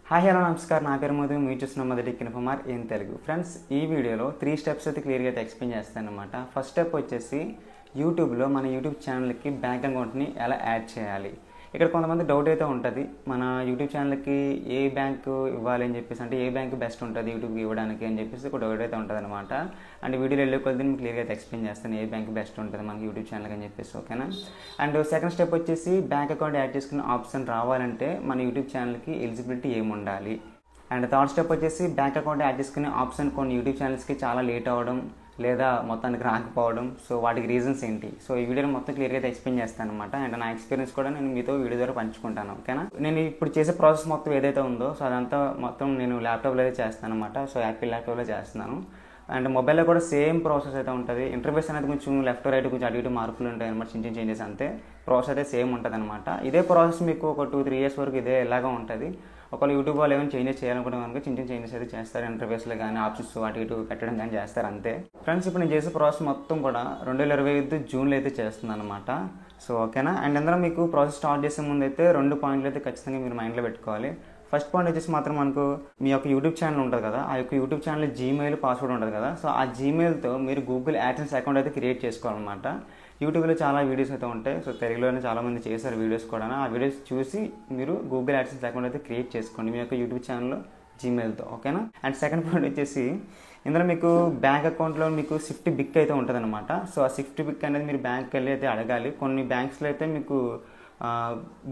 Hi hello నమస్కారం. నా పేరు మధు. మీరు చూస్తున్న మొదటి ఇన్ఫోమార్ ఏం తెలుగు. ఫ్రెండ్స్, ఈ వీడియోలో 3 స్టెప్స్ అయితే క్లియర్గా అయితే ఎక్స్ప్లెయిన్ చేస్తాను అనమాట. ఫస్ట్ స్టెప్ వచ్చేసి యూట్యూబ్లో మన యూట్యూబ్ ఛానల్కి బ్యాంక్ అకౌంట్ని ఎలా యాడ్ చేయాలి. ఇక్కడ కొంతమంది డౌట్ అయితే ఉంటుంది, మన యూట్యూబ్ ఛానల్కి ఏ బ్యాంకు ఇవ్వాలి అని చెప్పేసి, అంటే ఏ బ్యాంకు బెస్ట్ ఉంటుంది యూట్యూబ్కి ఇవ్వడానికి అని చెప్పేసి ఒక డౌట్ అయితే ఉంటుంది అనమాట. అండ్ వీడియోలో వెళ్ళే కొద్ది మీకు క్లియర్గా అయితే ఎక్స్ప్లెయిన్ చేస్తాను ఏ బ్యాంక్ బెస్ట్ ఉంటుంది మనకి యూట్యూబ్ ఛానల్కి అని చెప్పేసి, ఓకేనా. అండ్ సెకండ్ స్టెప్ వచ్చేసి బ్యాంక్ అకౌంట్ యాడ్ చేసుకునే ఆప్షన్ రావాలంటే మన యూట్యూబ్ ఛానల్కి ఎలిజిబిలిటీ ఏముండాలి. అండ్ థర్డ్ స్టెప్ వచ్చేసి బ్యాంక్ అకౌంట్ యాడ్ చేసుకునే ఆప్షన్ కొన్ని యూట్యూబ్ ఛానల్స్కి చాలా లేట్ అవ్వడం లేదా మొత్తానికి రాకపోవడం, సో వాటికి రీజన్స్ ఏంటి, సో ఈ వీడియోలో మొత్తం క్లియర్గా అయితే ఎక్స్ప్లెయిన్ చేస్తాను అనమాట. అండ్ నా ఎక్స్పీరియన్స్ కూడా నేను మీతో వీడియో ద్వారా పంచుకుంటాను, ఓకేనా. నేను ఇప్పుడు చేసే ప్రాసెస్ మొత్తం ఏదైతే ఉందో సో అదంతా మొత్తం నేను ల్యాప్టాప్లో అయితే చేస్తాను అనమాట. సో యాపిల్ ల్యాప్టాప్లో చేస్తున్నాను. అండ్ మొబైల్లో కూడా సేమ్ ప్రాసెస్ అయితే ఉంటుంది. ఇంటర్ఫేస్ అనేది కొంచెం లెఫ్ట్ రైట్ కొంచెం అటు ఇటు మార్పులు ఉంటాయి అనమాట, చిన్న చిన్న చేంజెస్ అంతే. ప్రాసెస్ అయితే సేమ్ ఉంటుంది అనమాట. ఇదే ప్రాసెస్ మీకు ఒక 2-3 ఇయర్స్ వరకు ఇదే ఎలాగా ఉంటుంది. ఒకవేళ యూట్యూబ్ వాళ్ళు ఏమైనా చేంజెస్ చేయాలనుకుంటే కనుక చిన్న చిన్న చేంజెస్ అయితే చేస్తారు, ఇంటర్ఫేస్లో కానీ ఆప్షన్స్ అటు ఇటు పెట్టడం కానీ చేస్తారు అంతే. ఫ్రెండ్స్, ఇప్పుడు నేను చేసే ప్రాసెస్ మొత్తం కూడా 2025 జూన్లో అయితే చేస్తున్నాను అనమాట. సో ఓకేనా. అండ్ అందులో మీకు ప్రాసెస్ స్టార్ట్ చేసే ముందు అయితే 2 పాయింట్లు అయితే ఖచ్చితంగా మీరు మైండ్లో పెట్టుకోవాలి. ఫస్ట్ పాయింట్ వచ్చేసి మాత్రం మనకు మీ యొక్క యూట్యూబ్ ఛానల్ ఉంటుంది కదా, ఆ యొక్క యూట్యూబ్ ఛానల్ జీమెయిల్ పాస్వర్డ్ ఉంటుంది కదా, సో ఆ జీమెయిల్తో మీరు గూగుల్ యాడ్సెన్స్ అకౌంట్ అయితే క్రియేట్ చేసుకోవాలన్నమాట. యూట్యూబ్లో చాలా వీడియోస్ అయితే ఉంటాయి, సో తెలుగులోనే చాలామంది చేశారు వీడియోస్ కూడా. ఆ వీడియోస్ చూసి మీరు గూగుల్ యాడ్సెన్స్ అకౌంట్ అయితే క్రియేట్ చేసుకోండి మీ యొక్క యూట్యూబ్ ఛానల్లో జీమెయిల్తో, ఓకేనా. అండ్ సెకండ్ పాయింట్ వచ్చేసి ఇందులో మీకు బ్యాంక్ అకౌంట్లో మీకు స్విఫ్ట్ బిక్ అయితే ఉంటుంది అనమాట. సో ఆ స్విఫ్ట్ బిక్ అనేది మీరు బ్యాంక్కి వెళ్ళి అయితే అడగాలి. కొన్ని బ్యాంక్స్లో అయితే మీకు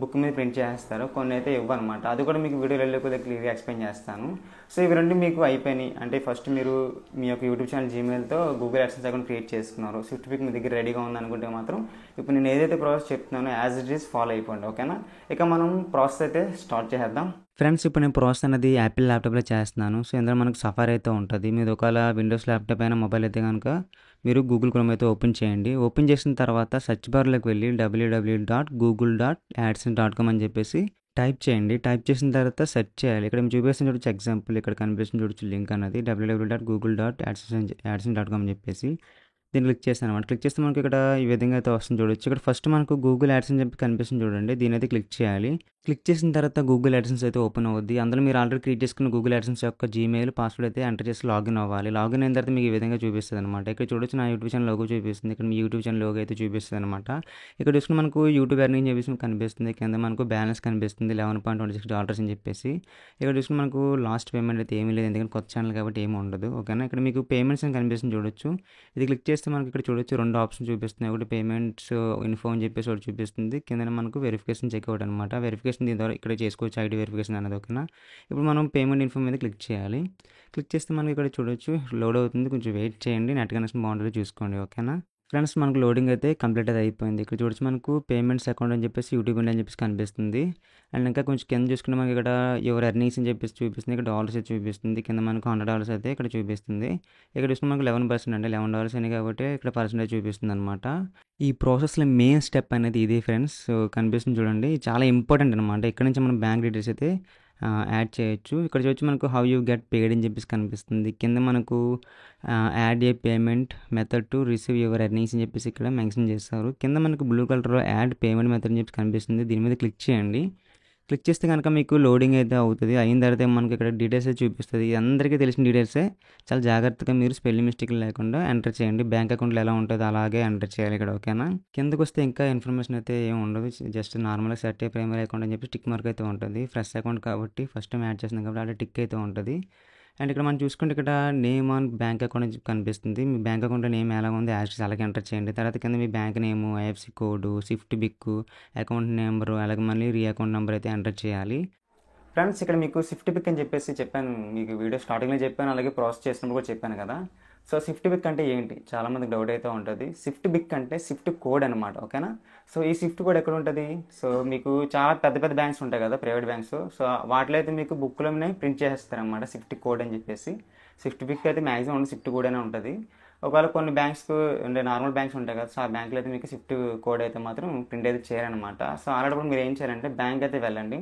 బుక్ మీద ప్రింట్ చేస్తారు, కొన్ని అయితే ఇవ్వనమాట. అది కూడా మీకు వీడియోలో వెళ్ళి కొద్దిగా క్లియర్గా ఎక్స్ప్లెయిన్ చేస్తాను. సో ఇవి రెండు మీకు అయిపోయినాయి అంటే ఫస్ట్ మీరు మీ యొక్క యూట్యూబ్ ఛానల్ జీమెయిల్తో గూగుల్ యాడ్సెన్స్ అకౌంట్ క్రియేట్ చేసుకున్నారు, స్విఫ్ట్ పిక్ మీ దగ్గర రెడీగా ఉందనుకుంటే మాత్రం ఇప్పుడు నేను ఏదైతే ప్రాసెస్ చెప్తున్నానో యాజ్ ఇట్ ఈస్ ఫాలో అయిపోండి, ఓకేనా. ఇక మనం ప్రాసెస్ అయితే స్టార్ట్ చేద్దాం. ఫ్రెండ్స్, ఇప్పుడు నేను ప్రాసెస్ అనేది యాపిల్ ల్యాప్టాప్లో చేస్తున్నాను. సో ఇందులో మనకు సఫారీ అయితే ఉంటుంది. మీరు ఒకవేళ విండోస్ ల్యాప్టాప్ అయినా మొబైల్ అయితే కనుక మీరు గూగుల్ క్రోమ్ అయితే ఓపెన్ చేయండి. ఓపెన్ చేసిన తర్వాత సెర్చ్ బార్లోకి వెళ్ళి www.google.adsense.com అని చెప్పేసి టైప్ చేయండి. టైప్ చేసిన తర్వాత సెర్చ్ చేయాలి. ఇక్కడ మీరు చూపిస్తుంది చూడొచ్చు ఎగ్జాంపుల్, ఇక్కడ కనిపిస్తుంది చూడొచ్చు లింక్ అన్నది www.google.adsense.com అని చెప్పేసి దీన్ని క్లిక్ చేస్తాను అనమాట. క్లిక్ చేస్తే మనకి ఇక్కడ ఈ విధంగా అయితే వస్తుంది చూడొచ్చు. ఇక్కడ ఫస్ట్ మనకు గూగుల్ యాడ్సెన్స్ చెప్పి కనిపిస్తుంది చూడండి, దీని అయితే క్లిక్ చేయాలి. క్లిక్ చేసిన తర్వాత గూగుల్ యాడ్సెన్స్ అయితే ఓపెన్ అవుద్ది. అందులో మీరు ఆల్రెడీ క్రియేట్ చేసుకున్న గూగుల్ యాడ్సెన్స్ యొక్క జీమెయిల్ పాస్వర్డ్ అయితే ఎంటర్ చేసి లాగిన్ అవ్వాలి. లాగిన్ అయిన తర్వాత మీకు ఈ విధంగా చూపిస్తుంది అనమాట. ఇక్కడ చూడొచ్చు నా యూట్యూబ్ ఛానల్ లోగో చూపిస్తుంది, ఇక్కడ మీ యూట్యూబ్ ఛానల్ లోగో అయితే చూపిస్తుంది అనమాట. ఇక్కడ చూసుకుని మనకు యూట్యూబ్ ఎర్నింగ్ చెప్పేసి కనిపిస్తుంది, కింద మనకు బ్యాలెన్స్ కనిపిస్తుంది $11.26 అని చెప్పేసి. ఇక్కడ చూసుకుని మనకు లాస్ట్ పేమెంట్ అయితే ఏమీ లేదు, ఎందుకంటే కొత్త ఛానల్ కాబట్టి ఏమీ ఉండదు, ఓకేనా. ఇక్కడ మీకు పేమెంట్స్ అని కనిపిస్తుంది చూడొచ్చు. ఇది క్లిక్ చేస్తే మనకి ఇక్కడ చూడొచ్చు 2 ఆప్షన్ చూపిస్తున్నాయి. ఒకటి పేమెంట్స్ ఇన్ఫో అని చెప్పేసి ఒకటి చూపిస్తుంది, కింద మనకు వెరిఫికేషన్ చెక్అవుట్ అనమాట. వెరిఫికేషన్ దీని ద్వారా ఇక్కడ చేసుకోవచ్చు, ఐడి వెరిఫికేషన్ అనేది, ఓకేనా. ఇప్పుడు మనం పేమెంట్ ఇన్ఫో మీద క్లిక్ చేయాలి. క్లిక్ చేస్తే మనకి ఇక్కడ చూడొచ్చు లోడ్ అవుతుంది, కొంచెం వెయిట్ చేయండి, నెట్ కనెక్షన్ బాగుంటుంది చూసుకోండి, ఓకేనా. ఫ్రెండ్స్, మనకు లోడింగ్ అయితే కంప్లీట్ అయితే అయిపోయింది. ఇక్కడ చూడొచ్చు మనకు పేమెంట్స్ అకౌంట్ అని చెప్పేసి యూట్యూబ్ అని చెప్పేసి కనిపిస్తుంది. అండ్ ఇంకా కొంచెం కింద చూసుకుంటే మనకి ఇక్కడ యువర్ ఎర్నింగ్స్ అని చెప్పేసి చూపిస్తుంది, ఇక్కడ డాలర్స్ అయితే చూపిస్తుంది, కింద మనకు $100 అయితే ఇక్కడ చూపిస్తుంది. ఇక్కడ చూసుకుంటే మనకు 11% అంటే $11 అని కాబట్టి ఇక్కడ పర్సెంటేజ్ చూపిస్తుంది అనమాట. ఈ ప్రాసెస్లో మెయిన్ స్టెప్ అనేది ఇది ఫ్రెండ్స్. సో కనిపిస్తుంది చూడండి, చాలా ఇంపార్టెంట్ అనమాట. ఇక్కడ నుంచి మనం బ్యాంక్ డీటెయిల్స్ అయితే యాడ్ చేయొచ్చు. ఇక్కడ చూసి మనకు హౌ యూ గెట్ పేడ్ అని చెప్పేసి కనిపిస్తుంది. కింద మనకు add A payment method to receive your earnings అని చెప్పేసి ఇక్కడ మెన్షన్ చేస్తారు. కింద మనకు బ్లూ కలర్లో యాడ్ పేమెంట్ మెథడ్ అని చెప్పి కనిపిస్తుంది, దీని మీద క్లిక్ చేయండి. క్లిక్ చేస్తే కనుక మీకు లోడింగ్ అయితే అవుతుంది. అయిన తర్వాత మనకి ఇక్కడ డీటెయిల్స్ అయితే చూపిస్తుంది. అందరికీ తెలిసిన డీటెయిల్సే, చాలా జాగ్రత్తగా మీరు స్పెల్లింగ్ మిస్టేక్లు లేకుండా ఎంటర్ చేయండి. బ్యాంక్ అకౌంట్లో ఎలా ఉంటుందో అలాగే ఎంటర్ చేయాలి ఇక్కడ, ఓకేనా. కిందకు వస్తే ఇంకా ఇన్ఫర్మేషన్ అయితే ఏమి ఉండదు, జస్ట్ నార్మల్గా సెట్ ఏ ప్రైమరీ అకౌంట్ అని చెప్పి టిక్ మార్క్ అయితే ఉంటుంది. ఫ్రెష్ అకౌంట్ కాబట్టి ఫస్ట్ టైం యాడ్ చేస్తున్నాం కాబట్టి అలా టిక్ అయితే ఉంటుంది. అండ్ ఇక్కడ మనం చూసుకుంటే ఇక్కడ నేమ్ ఆన్ బ్యాంక్ అకౌంట్ అని కనిపిస్తుంది. మీ బ్యాంక్ అకౌంట్ నేమ్ ఎలా ఉంది యాజ్ అలాగే ఎంటర్ చేయండి. తర్వాత కింద మీ bank name, IFSC code, SWIFT BIC, account number, అలాగే మళ్ళీ అకౌంట్ నెంబర్ అయితే ఎంటర్ చేయాలి. ఫ్రెండ్స్, ఇక్కడ మీకు స్విఫ్ట్ బిక్ అని చెప్పేసి చెప్పాను, మీకు వీడియో స్టార్టింగ్లో చెప్పాను, అలాగే ప్రాసెస్ చేసినప్పుడు కూడా చెప్పాను కదా. సో స్విఫ్ట్ బిక్ అంటే ఏంటి చాలా మందికి డౌట్ అయితే ఉంటుంది. స్విఫ్ట్ బిక్ అంటే స్విఫ్ట్ కోడ్ అనమాట, ఓకేనా. సో ఈ స్విఫ్ట్ కోడ్ ఎక్కడ ఉంటుంది, సో మీకు చాలా పెద్ద పెద్ద బ్యాంక్స్ ఉంటాయి కదా, ప్రైవేట్ బ్యాంక్స్, సో వాటిలో అయితే మీకు బుక్లోనే ప్రింట్ చేస్తారనమాట స్విఫ్ట్ కోడ్ అని చెప్పేసి. స్విఫ్ట్ బిక్ అయితే మ్యాక్సిమం ఉంటుంది, స్విఫ్ట్ కోడ్ అనే ఉంటుంది. ఒకవేళ కొన్ని బ్యాంక్స్ అంటే నార్మల్ బ్యాంక్స్ ఉంటాయి కదా, సో ఆ బ్యాంకులో అయితే మీకు స్విఫ్ట్ కోడ్ అయితే మాత్రం ప్రింట్ అయితే చేయాలన్నమాట. సో అలాంటప్పుడు మీరు ఏం చేయాలంటే బ్యాంక్ అయితే వెళ్ళండి.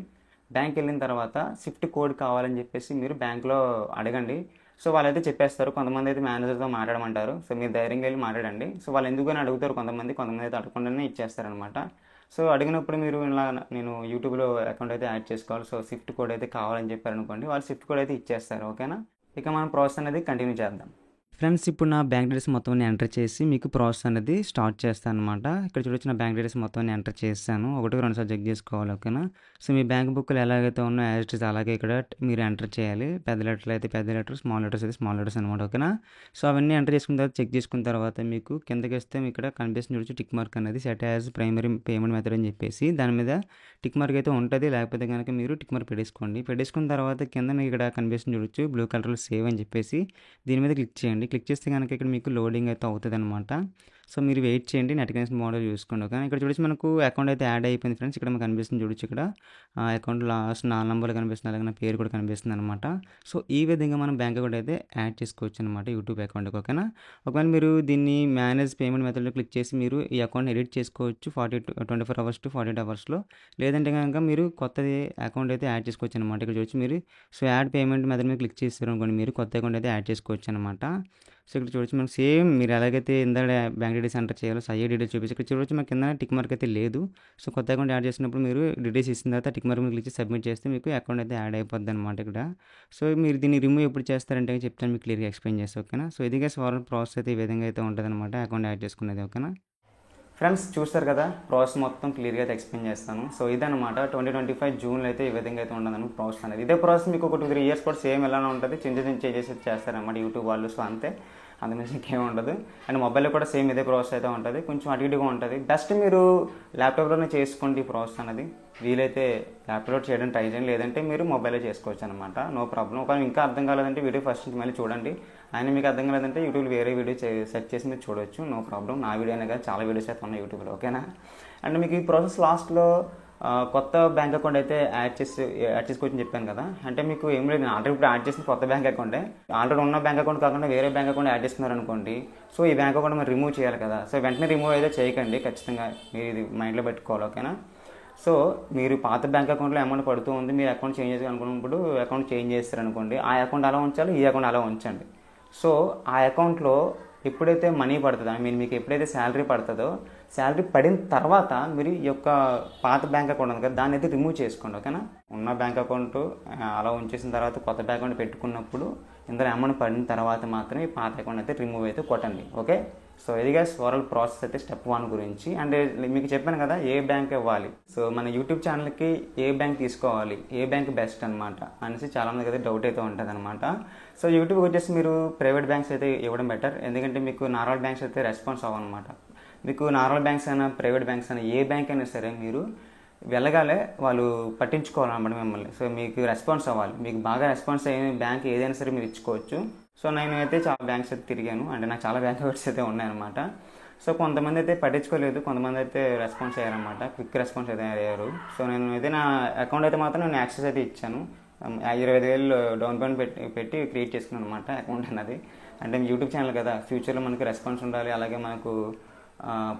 బ్యాంక్ వెళ్ళిన తర్వాత స్విఫ్ట్ కోడ్ కావాలని చెప్పేసి మీరు బ్యాంక్లో అడగండి. సో వాళ్ళైతే చెప్పేస్తారు. కొంతమంది అయితే మేనేజర్తో మాట్లాడమంటారు, సో మీరు ధైర్యంగా వెళ్ళి మాట్లాడండి. సో వాళ్ళు ఎందుకని అడుగుతారు, కొంతమంది అయితే అడగకుండానే ఇచ్చేస్తారనమాట. సో అడిగినప్పుడు మీరు ఇలా నేను యూట్యూబ్లో అకౌంట్ అయితే యాడ్ చేసుకోవాలి, సో స్విఫ్ట్ కోడ్ అయితే కావాలని చెప్పారనుకోండి, వాళ్ళు స్విఫ్ట్ కోడ్ అయితే ఇచ్చేస్తారు. ఓకేనా, ఇక మనం ప్రాసెస్ అనేది కంటిన్యూ చేద్దాం. ఫ్రెండ్స్, ఇప్పుడు నా బ్యాంక్ డీటెయిల్స్ మొత్తం ఎంటర్ చేసి మీకు ప్రాసెస్ అనేది స్టార్ట్ చేస్తాను అనమాట. ఇక్కడ చూడొచ్చు నా బ్యాంక్ డీటెయిల్స్ మొత్తం ఎంటర్ చేశాను. ఒకటి రెండు సార్లు చెక్ చేసుకోవాలి. ఓకేనా, సో మీ బ్యాంక్ బుక్లు ఎలాగైతే ఉన్నాయో యాజ్ ఇట్ ఈస్ అలాగే ఇక్కడ మీరు ఎంటర్ చేయాలి. పెద్ద లెటర్లు అయితే పెద్ద లెటర్, స్మాల్ లెటర్స్ అయితే స్మాల్ లెటర్స్ అనమాట. ఓకేనా, సో అవన్నీ ఎంటర్ చేసుకున్న తర్వాత చెక్ చేసుకున్న తర్వాత మీకు కిందకి వస్తే మీకు ఇక్కడ కనిపిస్తుంది చూడొచ్చు టిక్ మార్క్ అనేది set as primary payment method అని చెప్పేసి దాని మీద టిక్ మార్క్ అయితే ఉంటుంది. లేకపోతే కనుక మీరు టిక్ మార్క్ పెట్టేసుకోండి. పెట్టేసుకున్న తర్వాత కింద మీకు ఇక్కడ కనిపిస్తుంది చూడొచ్చు బ్లూ కలర్లో సేవ్ అని చెప్పేసి దీని మీద క్లిక్ చేయండి. క్లిక్ చేస్తే కనుక ఇక్కడ మీకు లోడింగ్ అయితే అవుతుంది అనమాట. సో మీరు వెయిట్ చేయండి, నెట్ కనెక్షన్ మోడల్ చూసుకోండి. ఓకే, ఇక్కడ చూడొచ్చు మనకు అకౌంట్ అయితే యాడ్ అయిపోయింది ఫ్రెండ్స్. ఇక్కడ మనకు కనిపిస్తుంది చూడొచ్చు, ఇక్కడ అకౌంట్ లాస్ట్ 4 నంబర్లు కనిపిస్తుంది, అలాగే నా పేరు కూడా కనిపిస్తుంది అనమాట. సో ఈ విధంగా మనం బ్యాంక్ అకౌంట్ అయితే యాడ్ చేసుకోవచ్చు అనమాట యూట్యూబ్ అకౌంట్కి. ఓకేనా, ఒకవేళ మీరు దీన్ని మేనేజ్ పేమెంట్ మెథడ్లో క్లిక్ చేసి మీరు ఈ అకౌంట్ ఎడిట్ చేసుకోవచ్చు 24 అవర్స్ టు 48 అవర్స్లో. లేదంటే కనుక మీరు కొత్తది అకౌంట్ అయితే యాడ్ చేసుకోవచ్చు అనమాట. ఇక్కడ చూడొచ్చు మీరు సో యాడ్ పేమెంట్ మెథడ్ మీద క్లిక్ చేస్తారు అనుకోండి, మీరు కొత్త అకౌంట్ అయితే యాడ్ చేసుకోవచ్చు అనమాట. సో ఇక్కడ చూడొచ్చు మనకు సేమ్ మీరు ఎలాగైతే ఇందాక బ్యాంక్ డీటెయిల్స్ ఎంటర్ చేయాలో సయ్యే డీటెయిల్స్ చూపించి ఇక్కడ చూడొచ్చు మనకి కింద టిక్ మార్క్ అయితే లేదు. సో కొత్త అకౌంట్ యాడ్ చేసినప్పుడు మీరు డీటెయిల్స్ ఇచ్చిన తర్వాత టిక్ మార్క్ మీద క్లిక్ చేసి సబ్మిట్ చేస్తే మీకు అకౌంట్ అయితే యాడ్ అయిపోద్ది అనమాట ఇక్కడ. సో మీరు దీన్ని రిమూవ్ ఎప్పుడు చేస్తారంటే చెప్తాను, మీకు క్లియర్గా ఎక్స్ప్లెయిన్ చేస్తాను. ఓకేనా, సో ఇదిగా సోరల్ ప్రాసెస్ అయితే ఈ విధంగా అయితే ఉంటుంది అనమాట అకౌంట్ యాడ్ చేసుకునేది. ఓకేనా ఫ్రెండ్స్, చూస్తారు కదా ప్రాసెస్ మొత్తం క్లియర్గా అయితే ఎక్స్ప్లెయిన్ చేస్తాను. సో ఇదనమాట 2025 జూన్లో అయితే ఈ విధంగా అయితే ఉండదు ప్రాసెస్ అనేది. ఇదే ప్రాసెస్ మీకు ఒక 2-3 ఇయర్స్ కూడా సేమ్ ఎలానే ఉంటుంది, చిన్న చేంజెస్ చేస్తారన్నమాట యూట్యూబ్ వాళ్ళు. సో అంతే, అందుమించి ఇంకేం ఉండదు. అండ్ మొబైల్లో కూడా సేమ్ ఇదే ప్రాసెస్ అయితే ఉంటుంది, కొంచెం అటు ఇటుగా ఉంటుంది. బెస్ట్ మీరు ల్యాప్టాప్లోనే చేసుకోండి ఈ ప్రాసెస్ అనేది. వీలైతే ల్యాప్టాప్లో చేయడం ట్రై చేయండి, లేదంటే మీరు మొబైల్లో చేసుకోవచ్చు అనమాట, నో ప్రాబ్లం. ఒకవేళ ఇంకా అర్థం కాలేదంటే వీడియో ఫస్ట్ నుంచి మళ్ళీ చూడండి. ఆయన మీకు అర్థం కాలేదంటే యూట్యూబ్లో వేరే వీడియో సెర్చ్ చేసి మీరు చూడవచ్చు, నో ప్రాబ్లం. నా వీడియో అనే కదా, చాలా వీడియోస్ అయితే ఉన్నాయి యూట్యూబ్లో. ఓకేనా, అండ్ మీకు ఈ ప్రాసెస్ లాస్ట్లో కొత్త బ్యాంక్ అకౌంట్ అయితే యాడ్ చేసుకోవచ్చని చెప్పాను కదా. అంటే మీకు ఏం లేదు, నేను ఆల్రెడీ ఇప్పుడు యాడ్ చేసిన కొత్త బ్యాంక్ అకౌంటే, ఆల్రెడీ ఉన్న బ్యాంక్ అకౌంట్ కాకుండా వేరే బ్యాంక్ అకౌంట్ యాడ్ చేస్తున్నారు అనుకోండి. సో ఈ బ్యాంక్ అకౌంట్ మీరు రిమూవ్ చేయాలి కదా. సో వెంటనే రిమూవ్ అయితే చేయకండి, ఖచ్చితంగా మీరు ఇది మైండ్లో పెట్టుకోవాలి. ఓకేనా, సో మీరు పాత బ్యాంక్ అకౌంట్లో అమౌంట్ పడుతూ ఉంది, మీరు అకౌంట్ చేంజ్ చేయాలనుకున్నప్పుడు అకౌంట్ చేంజ్ చేస్తారు అనుకోండి, ఆ అకౌంట్ అలా ఉంచాలి, ఈ అకౌంట్ అలా ఉంచండి. సో ఆ అకౌంట్లో ఎప్పుడైతే మనీ పడుతుందో, ఐ మీన్ మీకు ఎప్పుడైతే శాలరీ పడుతుందో, శాలరీ పడిన తర్వాత మీరు ఈ యొక్క పాత బ్యాంక్ అకౌంట్ ఉంది కదా దాన్ని అయితే రిమూవ్ చేసుకోండి. ఓకేనా, ఉన్న బ్యాంక్ అకౌంట్ అలా ఉంచేసిన తర్వాత కొత్త బ్యాంక్ అకౌంట్ పెట్టుకున్నప్పుడు ఇందులో అమౌంట్ పడిన తర్వాత మాత్రమే ఈ పాత అకౌంట్ అయితే రిమూవ్ అయితే కొట్టండి. ఓకే, సో ఇదిగా ఓవరాల్ ప్రాసెస్ అయితే స్టెప్ 1 గురించి. అండ్ మీకు చెప్పాను కదా ఏ బ్యాంక్ ఇవ్వాలి, సో మన యూట్యూబ్ ఛానల్కి ఏ బ్యాంక్ తీసుకోవాలి, ఏ బ్యాంక్ బెస్ట్ అనమాట అనేసి చాలామందికి అయితే డౌట్ అయితే ఉంటుంది అనమాట. సో యూట్యూబ్కి వచ్చేసి మీరు ప్రైవేట్ బ్యాంక్స్ అయితే ఇవ్వడం బెటర్, ఎందుకంటే మీకు నార్మల్ బ్యాంక్స్ అయితే రెస్పాన్స్ అవ్వనమాట. మీకు నార్మల్ బ్యాంక్స్ అయినా ప్రైవేట్ బ్యాంక్స్ అయినా ఏ బ్యాంక్ అయినా సరే మీరు వెళ్ళగానే వాళ్ళు పట్టించుకోవాలన్నమాట మిమ్మల్ని. సో మీకు రెస్పాన్స్ అవ్వాలి, మీకు బాగా రెస్పాన్స్ అయిన బ్యాంక్ ఏదైనా సరే మీరు ఇచ్చుకోవచ్చు. సో నేను అయితే చాలా బ్యాంక్స్ అయితే తిరిగాను, అంటే నాకు చాలా బ్యాంక్ అకౌంట్స్ అయితే ఉన్నాయన్నమాట. సో కొంతమంది అయితే పట్టించుకోలేదు, కొంతమంది అయితే రెస్పాన్స్ అయ్యారనమాట, క్విక్ రెస్పాన్స్ అయితే అయ్యారు. సో నేను అయితే నా అకౌంట్ అయితే మాత్రం నేను యాక్సెస్ అయితే ఇచ్చాను, 25,000 డౌన్ పేమెంట్ పెట్టి క్రియేట్ చేసుకున్నాను అనమాట అకౌంట్ అన్నది. అంటే యూట్యూబ్ ఛానల్ కదా, ఫ్యూచర్లో మనకి రెస్పాన్స్ ఉండాలి, అలాగే మనకు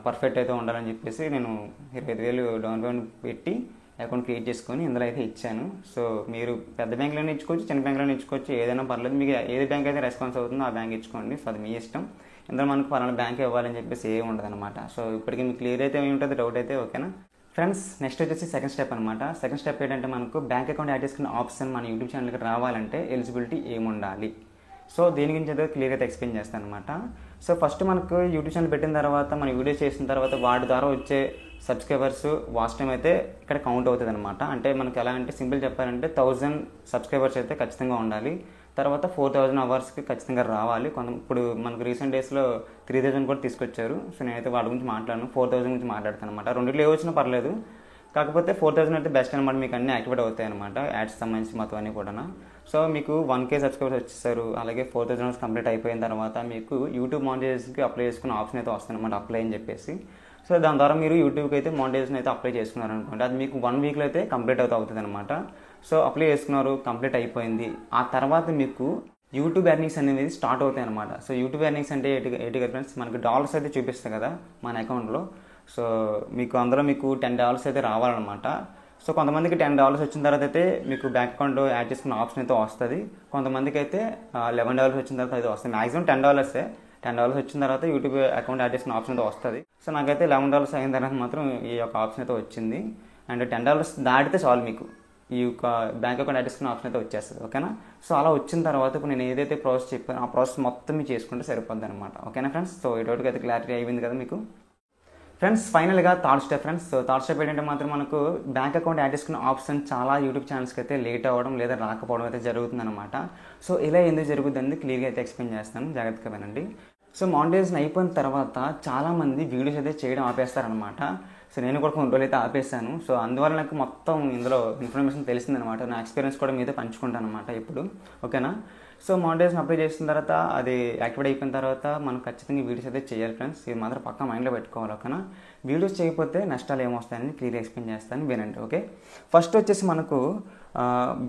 పర్ఫెక్ట్ అయితే ఉండాలని చెప్పేసి నేను 25,000 డౌన్ పేమెంట్ పెట్టి అకౌంట్ క్రియేట్ చేసుకొని ఇందులో అయితే ఇచ్చాను. సో మీరు పెద్ద బ్యాంక్లోనే ఇచ్చుకోవచ్చు, చిన్న బ్యాంక్లోనే ఇచ్చుకోవచ్చు, ఏదైనా పర్లేదు. మీకు ఏది బ్యాంక్ అయితే రెస్పాన్స్ అవుతుందో ఆ బ్యాంక్ ఇచ్చుకోండి, సో అది మీ ఇష్టం. ఇందులో మనకు పలానా బ్యాంక్ ఇవ్వాలని చెప్పేసి ఏమి ఉండదు అనమాట. సో ఇప్పటికీ మీకు క్లియర్ అయితే ఏమి ఉంటుంది డౌట్ అయితే. ఓకేనా ఫ్రెండ్స్, నెక్స్ట్ వచ్చేసి సెకండ్ స్టెప్ అనమాట. సెకండ్ స్టెప్ ఏంటంటే మనకు బ్యాంక్ అకౌంట్ యాడ్ చేసుకున్న ఆప్షన్ మన యూట్యూబ్ ఛానల్కి రావాలంటే ఎలిజిబిలిటీ ఏముండాలి. సో దీని గురించి అయితే క్లియర్గా అయితే ఎక్స్ప్లెయిన్ చేస్తాను అనమాట. సో ఫస్ట్ మనకు యూట్యూబ్ ఛానల్ పెట్టిన తర్వాత మన వీడియో చేసిన తర్వాత వాటి ద్వారా వచ్చే సబ్స్క్రైబర్స్ వాచ్ టైం అయితే ఇక్కడ కౌంట్ అవుతుంది అనమాట. అంటే మనకు ఎలా అంటే సింపుల్ చెప్పాలంటే 1000 సబ్స్క్రైబర్స్ అయితే ఖచ్చితంగా ఉండాలి, తర్వాత 4000 అవర్స్కి ఖచ్చితంగా రావాలి. ఇప్పుడు మనకు రీసెంట్ డేస్లో 3000 కూడా తీసుకొచ్చారు. సో నేనైతే వాటి గురించి మాట్లాడను, 4000 గురించి మాట్లాడతాను అనమాట. రెండిట్లో ఏ వచ్చినా పర్లేదు, కాకపోతే 4000 అయితే బెస్ట్ అనమాట, మీకు అన్నీ యాక్టివేట్ అవుతాయి అనమాట, యాడ్స్ సంబంధించి మొత్తం అన్నీ కూడా. సో మీకు 1K సబ్స్క్రైబర్స్ వచ్చేసారు, అలాగే 4000 అవర్స్ కంప్లీట్ అయిపోయిన తర్వాత మీకు యూట్యూబ్ మానిటైజేషన్కి అప్లై చేసుకున్న ఆప్షన్ అయితే వస్తుంది అనమాట, అప్లై అని చెప్పేసి. సో దాని ద్వారా మీరు యూట్యూబ్కి అయితే మానిటైజేషన్ అయితే అప్లై చేసుకున్నారు అనుకోండి, అది మీకు 1 వీక్లో అయితే కంప్లీట్ అవుతుంది అనమాట. సో అప్లై చేసుకున్నారు, కంప్లీట్ అయిపోయింది. ఆ తర్వాత మీకు యూట్యూబ్ ఎర్నింగ్స్ అనేది స్టార్ట్ అవుతాయి అనమాట. సో యూట్యూబ్ ఎర్నింగ్స్ అంటే ఏంటి ఫ్రెండ్స్, మనకి డాలర్స్ అయితే చూపిస్తాయి కదా మన అకౌంట్లో. సో మీకు అందులో మీకు $10 అయితే రావాలన్నమాట. సో కొంతమందికి $10 వచ్చిన తర్వాత అయితే మీకు బ్యాంక్ అకౌంట్ యాడ్ చేసుకున్న ఆప్షన్ అయితే వస్తుంది, కొంతమందికి అయితే $11 వచ్చిన తర్వాత అయితే వస్తుంది. మ్యాక్సిమం $10, $10 వచ్చిన తర్వాత యూట్యూబ్ అకౌంట్ యాడ్ చేసుకున్న ఆప్షన్ అయితే వస్తుంది. సో నాకైతే $11 అయిన తర్వాత మాత్రం ఈ యొక్క ఆప్షన్ అయితే వచ్చింది. అండ్ $10 దాటితే చాలు మీకు ఈ యొక్క బ్యాంక్ అకౌంట్ యాడ్ చేసుకున్న ఆప్షన్ అయితే వచ్చేస్తుంది. ఓకేనా. సో అలా వచ్చిన తర్వాత ఇప్పుడు నేను ఏదైతే ప్రాసెస్ చెప్పానో ఆ ప్రాసెస్ మొత్తం మీరు చేసుకుంటే సరిపోద్ది అనమాట. ఓకేనా ఫ్రెండ్స్. సో ఈ డౌట్కి అయితే క్లారిటీ అయిపోయింది కదా మీకు ఫ్రెండ్స్. ఫైనల్గా third step friends. So third step ఏంటంటే మాత్రం మనకు బ్యాంక్ అకౌంట్ యాడ్ చేసుకున్న ఆప్షన్ చాలా యూట్యూబ్ ఛానల్స్కి అయితే లేట్ అవ్వడం లేదా రాకపోవడం అయితే జరుగుతుంది అనమాట. సో ఇలా ఎందుకు జరుగుతుంది అనేది క్లియర్గా అయితే ఎక్స్ప్లెయిన్ చేస్తాను, జాగ్రత్తగా వినండి. సో మానిటైజేషన్ అయిపోయిన తర్వాత చాలామంది వీడియోస్ అయితే చేయడం ఆపేస్తారనమాట. సో నేను కూడా కొన్ని రోజులు అయితే ఆపేసాను. సో అందువల్ల నాకు మొత్తం ఇందులో ఇన్ఫర్మేషన్ తెలిసిందనమాట. నా ఎక్స్పీరియన్స్ కూడా మీతో పంచుకుంటాను అనమాట ఇప్పుడు. ఓకేనా. సో మానిటైజేషన్ అప్లై చేసిన తర్వాత అది యాక్టివేట్ అయిపోయిన తర్వాత మనం ఖచ్చితంగా వీడియోస్ అయితే చేయాలి ఫ్రెండ్స్. ఇది మాత్రం పక్కా మైండ్లో పెట్టుకోవాలి. ఓకేనా. వీడియోస్ చేయకపోతే నష్టాలు ఏమొస్తాయని క్లియర్ ఎక్స్ప్లెయిన్ చేస్తాను, వినండి. ఓకే. ఫస్ట్ వచ్చేసి మనకు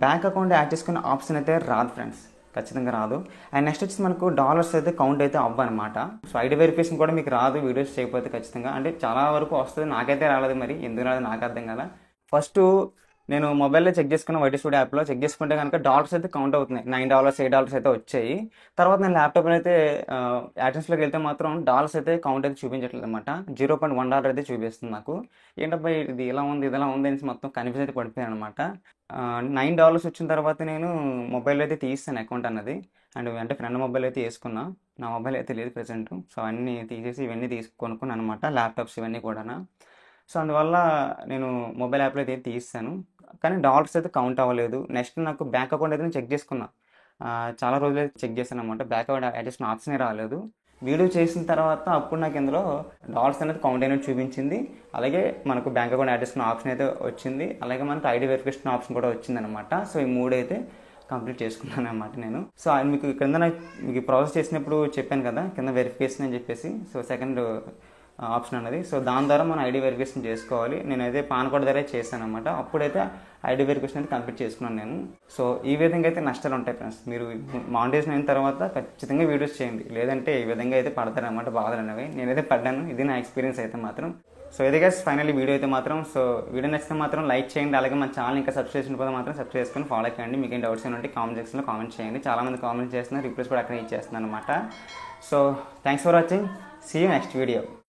బ్యాంక్ అకౌంట్ యాడ్ చేసుకునే ఆప్షన్ అయితే రాదు ఫ్రెండ్స్, ఖచ్చితంగా రాదు. అండ్ నెక్స్ట్ వచ్చి మనకు డాలర్స్ అయితే కౌంట్ అయితే అవ్వనమాట. సో ఐడి వెరిఫికేషన్ కూడా మీకు రాదు వీడియోస్ చేయకపోతే ఖచ్చితంగా. అంటే చాలా వరకు వస్తుంది, నాకైతే రాలేదు. మరి ఎందుకు రాలేదు నాకు అర్థం కదా. ఫస్ట్ నేను మొబైల్లో చెక్ చేసుకున్న వైటీ స్టూడియో యాప్లో చెక్ చేసుకుంటే కనుక డాలర్స్ అయితే కౌంట్ అవుతున్నాయి. $9 $8 అయితే వచ్చాయి. తర్వాత నేను ల్యాప్టాప్లో అయితే యాక్షన్స్లోకి వెళ్తే మాత్రం డాలర్స్ అయితే కౌంట్ అయితే చూపించట్లేదు అనమాట. $0.1 అయితే చూపిస్తుంది నాకు. ఏంటబ్బా ఇది ఇలా ఉంది ఇది ఇలా ఉంది అనేసి మొత్తం కన్ఫ్యూజ్ అయితే పడిపోయాను అనమాట. $9 వచ్చిన తర్వాత నేను మొబైల్ అయితే తీస్తాను అకౌంట్ అన్నది. అండ్ అంటే ఫ్రెండ్ మొబైల్ అయితే వేసుకున్నా, నా మొబైల్ అయితే లేదు ప్రెసెంట్. సో అన్నీ తీసేసి ఇవన్నీ కొనుక్కున్నాను అనమాట, ల్యాప్టాప్స్ ఇవన్నీ కూడా. సో అందువల్ల నేను మొబైల్ యాప్లో అయితే తీస్తాను, కానీ డాలర్స్ అయితే కౌంట్ అవ్వలేదు. నెక్స్ట్ నాకు బ్యాంక్ అకౌంట్ అయితే నేను చెక్ చేసుకున్నా, చాలా రోజులు అయితే చెక్ చేశాను అనమాట. బ్యాంక్ అకౌంట్ యాడ్ చేసిన ఆప్షనే రాలేదు. వీడియో చేసిన తర్వాత అప్పుడు నాకు ఇందులో డాలర్స్ అనేది కౌంట్ అయినట్టు చూపించింది. అలాగే మనకు బ్యాంక్ అకౌంట్ యాడ్ చేసుకున్న ఆప్షన్ అయితే వచ్చింది. అలాగే మనకు ఐడి వెరిఫికేషన్ ఆప్షన్ కూడా వచ్చింది అనమాట. సో ఈ మూడు అయితే కంప్లీట్ చేసుకున్నాను అనమాట నేను. సో మీకు కింద మీకు ప్రాసెస్ చేసినప్పుడు చెప్పాను కదా కింద వెరిఫికేషన్ అని చెప్పేసి. సో సెకండ్ ఆప్షన్ అన్నది. సో దాని ద్వారా మనం ఐడి వెరిఫికేషన్ చేసుకోవాలి. నేనైతే పాన్ కార్డ్ ద్వారా చేశాను అనమాట. అప్పుడైతే ఐడి వెరిఫికేషన్ అయితే కంప్లీట్ చేసుకున్నాను నేను. సో ఈ విధంగా అయితే నష్టాలు ఉంటాయి ఫ్రెండ్స్. మీరు మానిటైజేషన్ అయిన తర్వాత ఖచ్చితంగా వీడియోస్ చేయండి, లేదంటే ఈ విధంగా అయితే పడతారనమాట బాధలు అనేవి. నేనైతే పడ్డాను, ఇది నా ఎక్స్పీరియన్స్ అయితే మాత్రం. సో ఇదే గైస్ ఫైనల్లీ వీడియో అయితే మాత్రం. సో వీడియో నచ్చితే మాత్రం లైక్ చేయండి. అలాగే మన ఛానల్ ఇంకా సబ్స్క్రైబ్ చేయకపోతే మాత్రం సబ్స్క్రైబ్ చేసుకొని ఫాలో చేయండి. మీకు ఏం డౌట్స్ ఏమంటే కామెంట్ సెక్షన్లో కామెంట్ చేయండి. చాలామంది కామెంట్ చేస్తున్నారు, రిప్లైస్ కూడా అక్కడ ఇచ్చేస్తున్నాను అనమాట. So thanks for watching. See you next video.